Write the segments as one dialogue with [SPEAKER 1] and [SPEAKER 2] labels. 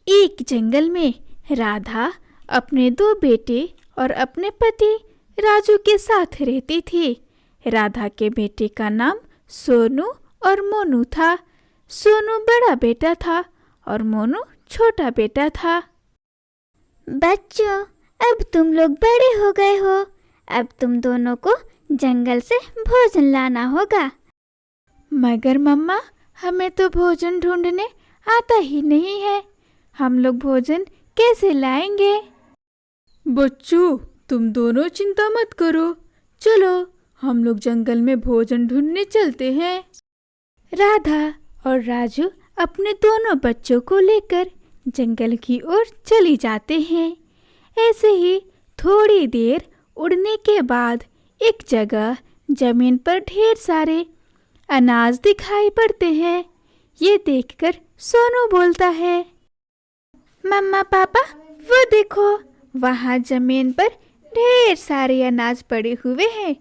[SPEAKER 1] एक जंगल में राधा अपने दो बेटे और अपने पति राजू के साथ रहती थी। राधा के बेटे का नाम सोनू और मोनू था। सोनू बड़ा बेटा था और मोनू छोटा बेटा था।
[SPEAKER 2] बच्चों, अब तुम लोग बड़े हो गए हो। अब तुम दोनों को जंगल से भोजन लाना होगा।
[SPEAKER 1] मगर मम्मा, हमें तो भोजन ढूंढने आता ही नहीं है। हम लोग भोजन कैसे लाएंगे? बच्चों, तुम दोनों चिंता मत करो। चलो, हम लोग जंगल में भोजन ढूंढने चलते हैं। राधा और राजू अपने दोनों बच्चों को लेकर जंगल की ओर चली जाते हैं। ऐसे ही थोड़ी देर उड़ने के बाद एक जगह जमीन पर ढेर सारे अनाज दिखाई पड़ते हैं। ये देखकर सोनू बोलता है, मम्मा पापा, वो देखो, वहाँ जमीन पर ढेर सारे अनाज पड़े हुए हैं।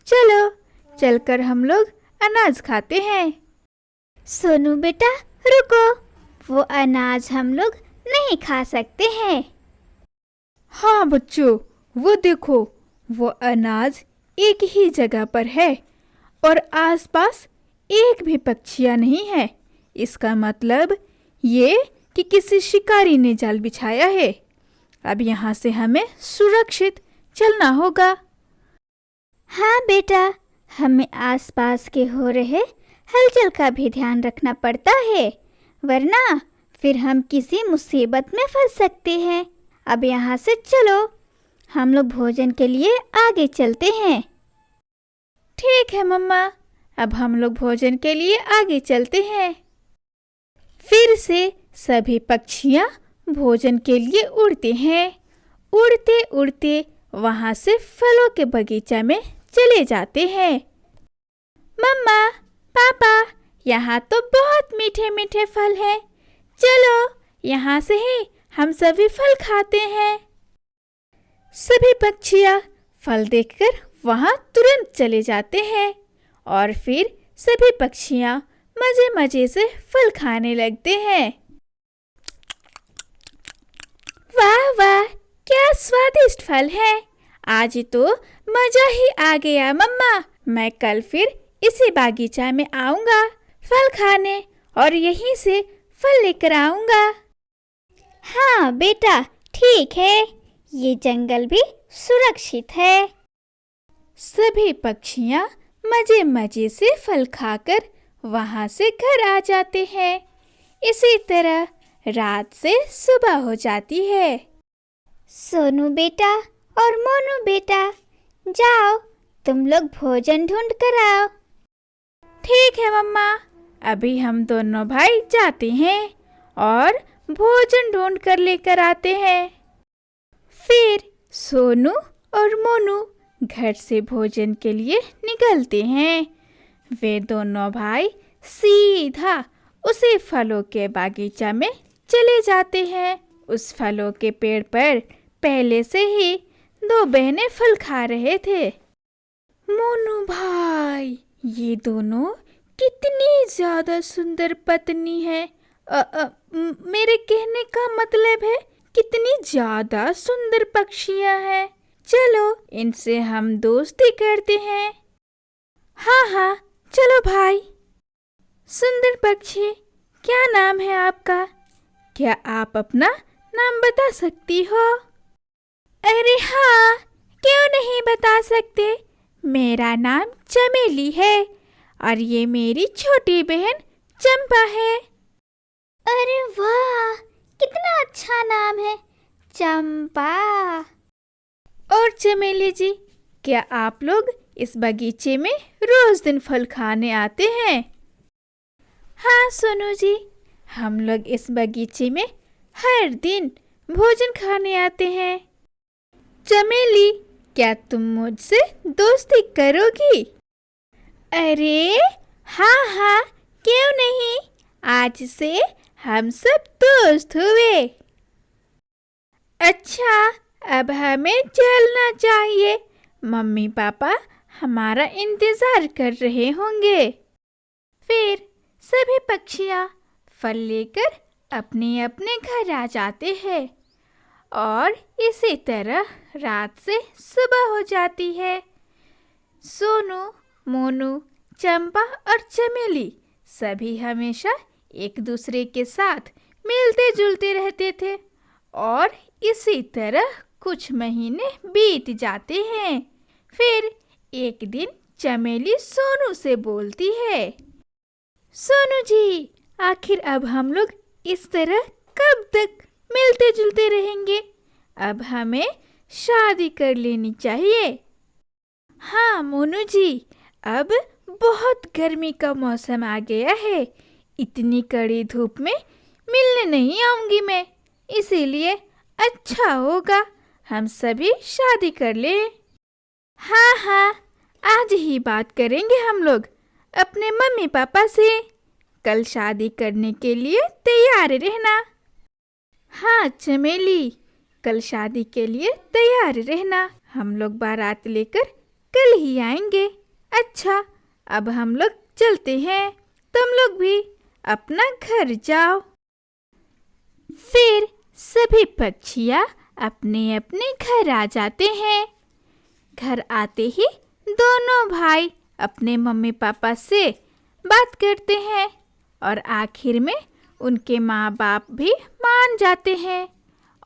[SPEAKER 1] चलो, चलकर हम लोग अनाज खाते हैं।
[SPEAKER 2] सोनू बेटा, रुको, वो अनाज हम लोग नहीं खा सकते हैं।
[SPEAKER 1] हाँ बच्चों, वो देखो, वो अनाज एक ही जगह पर है और आसपास एक भी पक्षियाँ नहीं है। इसका मतलब ये कि किसी शिकारी ने जाल बिछाया है। अब यहाँ से हमें सुरक्षित चलना होगा।
[SPEAKER 2] हाँ बेटा, हमें आसपास के हो रहे हलचल का भी ध्यान रखना पड़ता है, वरना फिर हम किसी मुसीबत में फंस सकते हैं। अब यहाँ से चलो, हम लोग भोजन के लिए आगे चलते हैं।
[SPEAKER 1] ठीक है मम्मा, अब हम लोग भोजन के लिए आगे चलते हैं। फिर से सभी पक्षियाँ भोजन के लिए उड़ते हैं। उड़ते उड़ते वहाँ से फलों के बगीचा में चले जाते हैं। मम्मा पापा, यहाँ तो बहुत मीठे मीठे फल हैं। चलो, यहाँ से ही हम सभी फल खाते हैं। सभी पक्षियाँ फल देखकर वहाँ तुरंत चले जाते हैं और फिर सभी पक्षियाँ मजे मजे से फल खाने लगते हैं। वाह वाह, क्या स्वादिष्ट फल है। आज तो मजा ही आ गया मम्मा। मैं कल फिर इसी बागीचा में आऊंगा फल खाने और यहीं से फल लेकर आऊंगा।
[SPEAKER 2] हाँ बेटा, ठीक है, ये जंगल भी सुरक्षित है।
[SPEAKER 1] सभी पक्षियाँ मजे मजे से फल खाकर वहाँ से घर आ जाते हैं। इसी तरह रात से सुबह हो जाती है।
[SPEAKER 2] सोनू बेटा और मोनू बेटा, जाओ, तुम लोग भोजन ढूंढ कर आओ।
[SPEAKER 1] ठीक है मम्मा, अभी हम दोनों भाई जाते हैं और भोजन ढूंढ कर लेकर आते हैं। फिर सोनू और मोनू घर से भोजन के लिए निकलते हैं। वे दोनों भाई सीधा उसी फलों के बागीचा में चले जाते हैं। उस फलों के पेड़ पर पहले से ही दो बहनें फल खा रहे थे। मोनू भाई, ये दोनों कितनी ज्यादा सुंदर पत्नी है। मेरे कहने का मतलब है, कितनी ज्यादा सुंदर पक्षियां हैं। चलो, इनसे हम दोस्ती करते हैं। हाँ हाँ, चलो भाई। सुंदर पक्षी, क्या नाम है आपका? क्या आप अपना नाम बता सकती हो? अरे हाँ, क्यों नहीं बता सकते। मेरा नाम चमेली है और ये मेरी छोटी बहन चंपा है।
[SPEAKER 2] अरे वाह, कितना अच्छा नाम है, चंपा।
[SPEAKER 1] और चमेली जी, क्या आप लोग इस बगीचे में रोज दिन फल खाने आते हैं? हाँ सोनू जी, हम लोग इस बगीचे में हर दिन भोजन खाने आते हैं। चमेली, क्या तुम मुझसे दोस्ती करोगी? अरे हाँ हाँ, क्यों नहीं, आज से हम सब दोस्त हुए। अच्छा, अब हमें चलना चाहिए। मम्मी पापा हमारा इंतजार कर रहे होंगे। फिर सभी पक्षियाँ फल लेकर अपने अपने घर आ जाते हैं और इसी तरह रात से सुबह हो जाती है। सोनू, मोनू, चंपा और चमेली सभी हमेशा एक दूसरे के साथ मिलते जुलते रहते थे और इसी तरह कुछ महीने बीत जाते हैं। फिर एक दिन चमेली सोनू से बोलती है, सोनू जी, आखिर अब हम लोग इस तरह कब तक मिलते जुलते रहेंगे? अब हमें शादी कर लेनी चाहिए। हाँ मोनू जी, अब बहुत गर्मी का मौसम आ गया है, इतनी कड़ी धूप में मिलने नहीं आऊंगी मैं, इसीलिए अच्छा होगा हम सभी शादी कर लें। हाँ हाँ, आज ही बात करेंगे हम लोग अपने मम्मी पापा से, कल शादी करने के लिए तैयार रहना। हाँ चमेली, कल शादी के लिए तैयार रहना, हम लोग बारात लेकर कल ही आएंगे। अच्छा, अब हम लोग चलते हैं, तुम लोग भी अपना घर जाओ। फिर सभी पक्षियाँ अपने अपने घर आ जाते हैं। घर आते ही दोनों भाई अपने मम्मी पापा से बात करते हैं और आखिर में उनके माँ बाप भी मान जाते हैं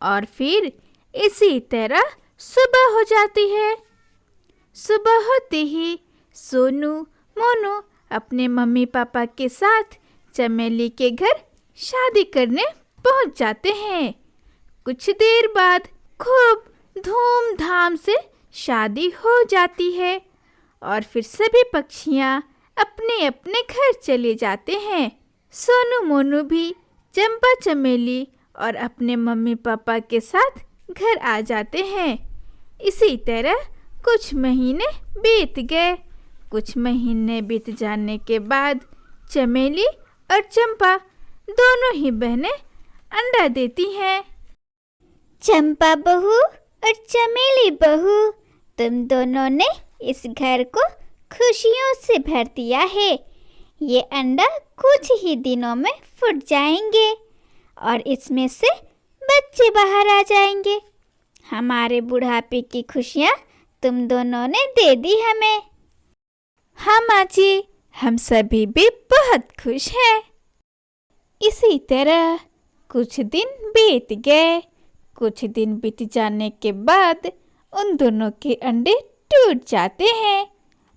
[SPEAKER 1] और फिर इसी तरह सुबह हो जाती है। सुबह होते ही सोनू, मोनू अपने मम्मी पापा के साथ चमेली के घर शादी करने पहुंच जाते हैं। कुछ देर बाद खूब धूमधाम से शादी हो जाती है और फिर सभी पक्षियाँ अपने अपने घर चले जाते हैं। सोनू मोनू भी चंपा चमेली और अपने मम्मी पापा के साथ घर आ जाते हैं। इसी तरह कुछ महीने बीत गए। कुछ महीने बीत जाने के बाद चमेली और चंपा दोनों ही बहनें अंडा देती हैं।
[SPEAKER 2] चंपा बहू और चमेली बहू, तुम दोनों ने इस घर को खुशियों से भर दिया है। ये अंडा कुछ ही दिनों में फूट जाएंगे और इसमें से बच्चे बाहर आ जाएंगे। हमारे बुढ़ापे की खुशियाँ तुम दोनों ने दे दी हमें।
[SPEAKER 1] हाँ माँ जी, हम सभी भी बहुत खुश हैं। इसी तरह कुछ दिन बीत गए। कुछ दिन बीत जाने के बाद उन दोनों के अंडे टूट जाते हैं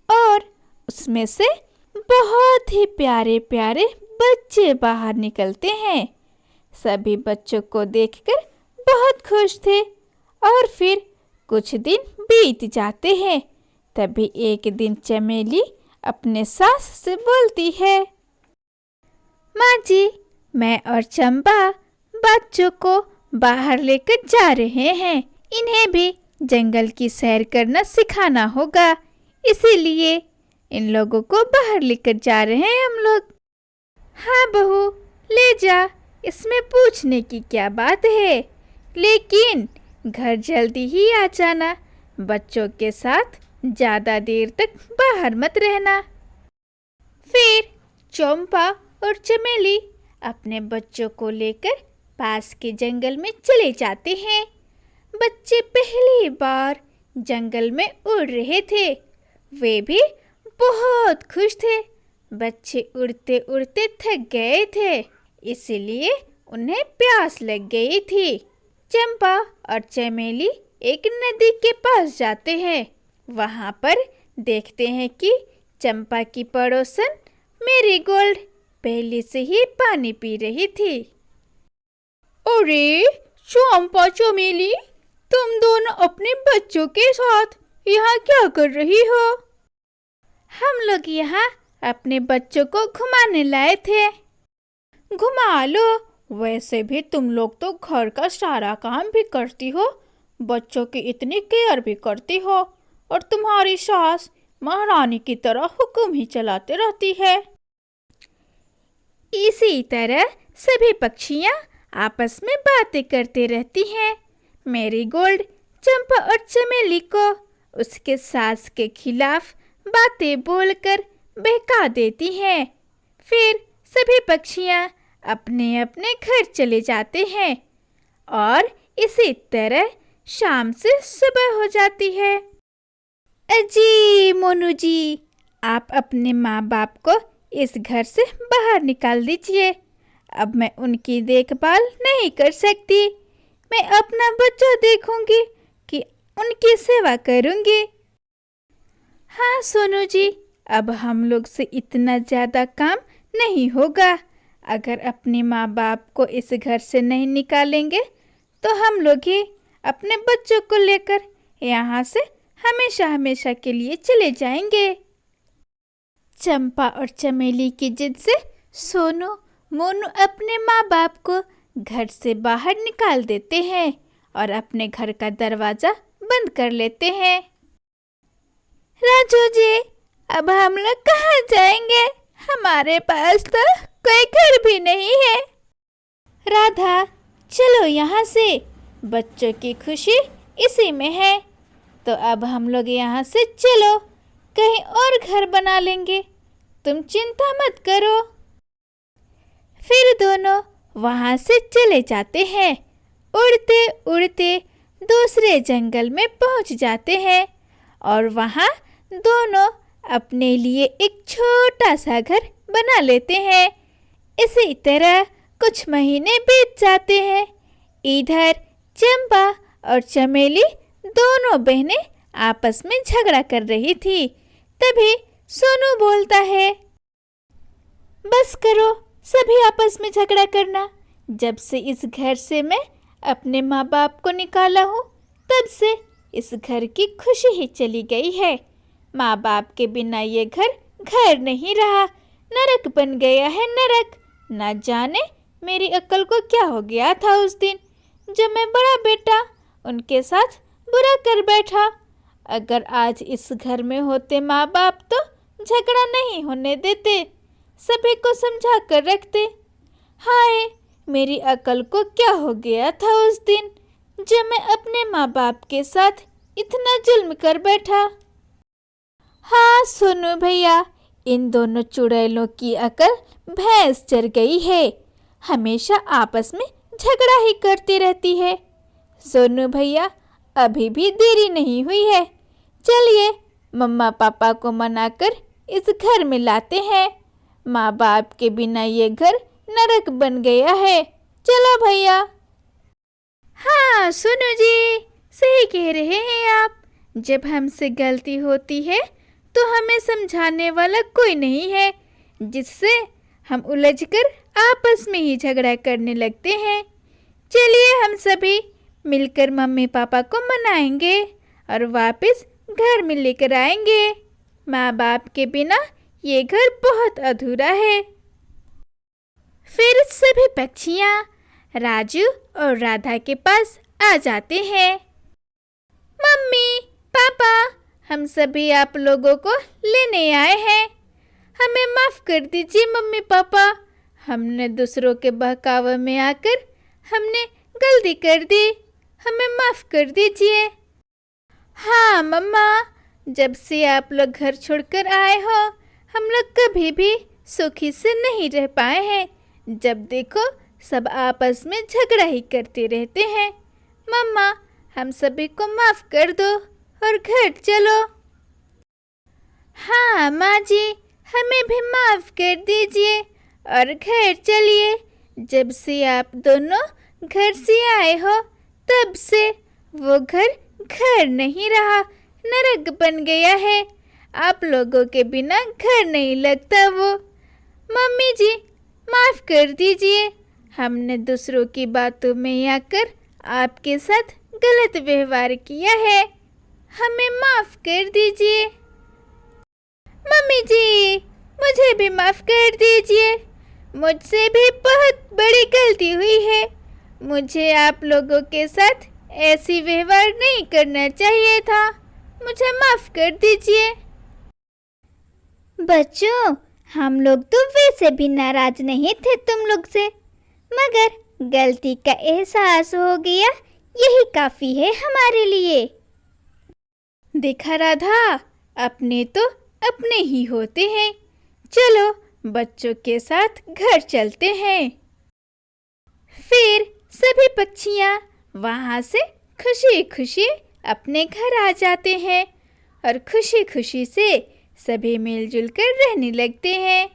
[SPEAKER 1] और उसमें से बहुत ही प्यारे प्यारे बच्चे बाहर निकलते हैं। सभी बच्चों को देखकर बहुत खुश थे और फिर कुछ दिन बीत जाते हैं। तभी एक दिन चमेली अपने सास से बोलती है, माँ जी, मैं और चंपा बच्चों को बाहर लेकर जा रहे हैं। इन्हें भी जंगल की सैर करना सिखाना होगा, इसीलिए इन लोगों को बाहर लेकर जा रहे हैं हम लोग। हाँ बहू, ले जा, इसमें पूछने की क्या बात है, लेकिन घर जल्दी ही आ जाना। बच्चों के साथ ज़्यादा देर तक बाहर मत रहना। फिर चंपा और चमेली अपने बच्चों को लेकर पास के जंगल में चले जाते हैं। बच्चे पहली बार जंगल में उड़ रहे थे। वे भी बहुत खुश थे। बच्चे उड़ते उड़ते थक गए थे, इसलिए उन्हें प्यास लग गई थी। चंपा और चमेली एक नदी के पास जाते हैं। वहाँ पर देखते हैं कि चंपा की पड़ोसन मेरीगोल्ड पहले से ही पानी पी रही थी। अरे चंपा चमेली, तुम दोनों अपने बच्चों के साथ यहाँ क्या कर रही हो? हम लोग यहाँ अपने बच्चों को घुमाने लाए थे। घुमा लो, वैसे भी तुम लोग तो घर का सारा काम भी करती हो, बच्चों की इतनी केयर भी करती हो और तुम्हारी सास महारानी की तरह हुक्म ही चलाते रहती है। इसी तरह सभी पक्षियाँ आपस में बातें करते रहती हैं। मेरीगोल्ड चंपा और चमेली को उसके सास के खिलाफ बातें बोलकर बहका देती हैं। फिर सभी पक्षियाँ अपने अपने घर चले जाते हैं और इसी तरह शाम से सुबह हो जाती है। अजी मोनू जी, आप अपने माँ बाप को इस घर से बाहर निकाल दीजिए। अब मैं उनकी देखभाल नहीं कर सकती। मैं अपना बच्चा देखूंगी कि उनकी सेवा करूंगी। हाँ सोनू जी, अब हम लोग से इतना ज़्यादा काम नहीं होगा। अगर अपने माँ बाप को इस घर से नहीं निकालेंगे तो हम लोग ही अपने बच्चों को लेकर यहाँ से हमेशा हमेशा के लिए चले जाएंगे। चंपा और चमेली की जिद से सोनू मोनू अपने माँ बाप को घर से बाहर निकाल देते हैं और अपने घर का दरवाज़ा बंद कर लेते हैं। राजू जी, अब हम लोग कहाँ जाएंगे? हमारे पास तो कोई घर भी नहीं है। राधा, चलो यहाँ से, बच्चों की खुशी इसी में है। तो अब हम लोग यहाँ से चलो, कहीं और घर बना लेंगे, तुम चिंता मत करो। फिर दोनों वहाँ से चले जाते हैं। उड़ते उड़ते दूसरे जंगल में पहुँच जाते हैं और वहाँ दोनों अपने लिए एक छोटा सा घर बना लेते हैं। इसी तरह कुछ महीने बीत जाते हैं। इधर चंपा और चमेली दोनों बहनें आपस में झगड़ा कर रही थी। तभी सोनू बोलता है, बस करो सभी आपस में झगड़ा करना। जब से इस घर से मैं अपने माँ बाप को निकाला हूँ, तब से इस घर की खुशी ही चली गई है। माँ बाप के बिना ये घर घर नहीं रहा, नरक बन गया है नरक। ना जाने मेरी अक्ल को क्या हो गया था उस दिन, जब मैं बड़ा बेटा उनके साथ बुरा कर बैठा। अगर आज इस घर में होते माँ बाप तो झगड़ा नहीं होने देते, सभी को समझा कर रखते। हाय, मेरी अक्ल को क्या हो गया था उस दिन, जब मैं अपने माँ बाप के साथ इतना जुल्म कर बैठा। हाँ सोनू भैया, इन दोनों चुड़ैलों की अकल भैंस चढ़ गई है, हमेशा आपस में झगड़ा ही करती रहती है। सोनू भैया, अभी भी देरी नहीं हुई है, चलिए मम्मा पापा को मनाकर इस घर में लाते हैं। माँ बाप के बिना ये घर नरक बन गया है, चलो भैया। हाँ सोनू जी, सही कह रहे हैं आप। जब हमसे गलती होती है तो हमें समझाने वाला कोई नहीं है, जिससे हम उलझकर आपस में ही झगड़ा करने लगते हैं। चलिए हम सभी मिलकर मम्मी पापा को मनाएंगे और वापस घर में लेकर आएंगे। माँ बाप के बिना ये घर बहुत अधूरा है। फिर सभी पक्षियाँ राजू और राधा के पास आ जाते हैं। मम्मी पापा, हम सभी आप लोगों को लेने आए हैं, हमें माफ़ कर दीजिए मम्मी पापा। हमने दूसरों के बहकावे में आकर हमने गलती कर दी, हमें माफ़ कर दीजिए। हाँ मम्मा, जब से आप लोग घर छोड़कर आए हो, हम लोग कभी भी सुखी से नहीं रह पाए हैं। जब देखो सब आपस में झगड़ा ही करते रहते हैं। मम्मा, हम सभी को माफ़ कर दो और घर चलो। हाँ माँ जी, हमें भी माफ़ कर दीजिए और घर चलिए। जब से आप दोनों घर से आए हो, तब से वो घर घर नहीं रहा, नरक बन गया है। आप लोगों के बिना घर नहीं लगता वो। मम्मी जी, माफ़ कर दीजिए, हमने दूसरों की बातों में आकर आपके साथ गलत व्यवहार किया है, हमें माफ़ कर दीजिए। मम्मी जी, मुझे भी माफ़ कर दीजिए, मुझसे भी बहुत बड़ी गलती हुई है। मुझे आप लोगों के साथ ऐसी व्यवहार नहीं करना चाहिए था, मुझे माफ़ कर दीजिए।
[SPEAKER 2] बच्चों, हम लोग तो वैसे भी नाराज नहीं थे तुम लोग से, मगर गलती का एहसास हो गया, यही काफ़ी है हमारे लिए।
[SPEAKER 1] देखा राधा, अपने तो अपने ही होते हैं। चलो बच्चों के साथ घर चलते हैं। फिर सभी पक्षियाँ वहाँ से खुशी खुशी अपने घर आ जाते हैं और खुशी खुशी से सभी मिलजुल कर रहने लगते हैं।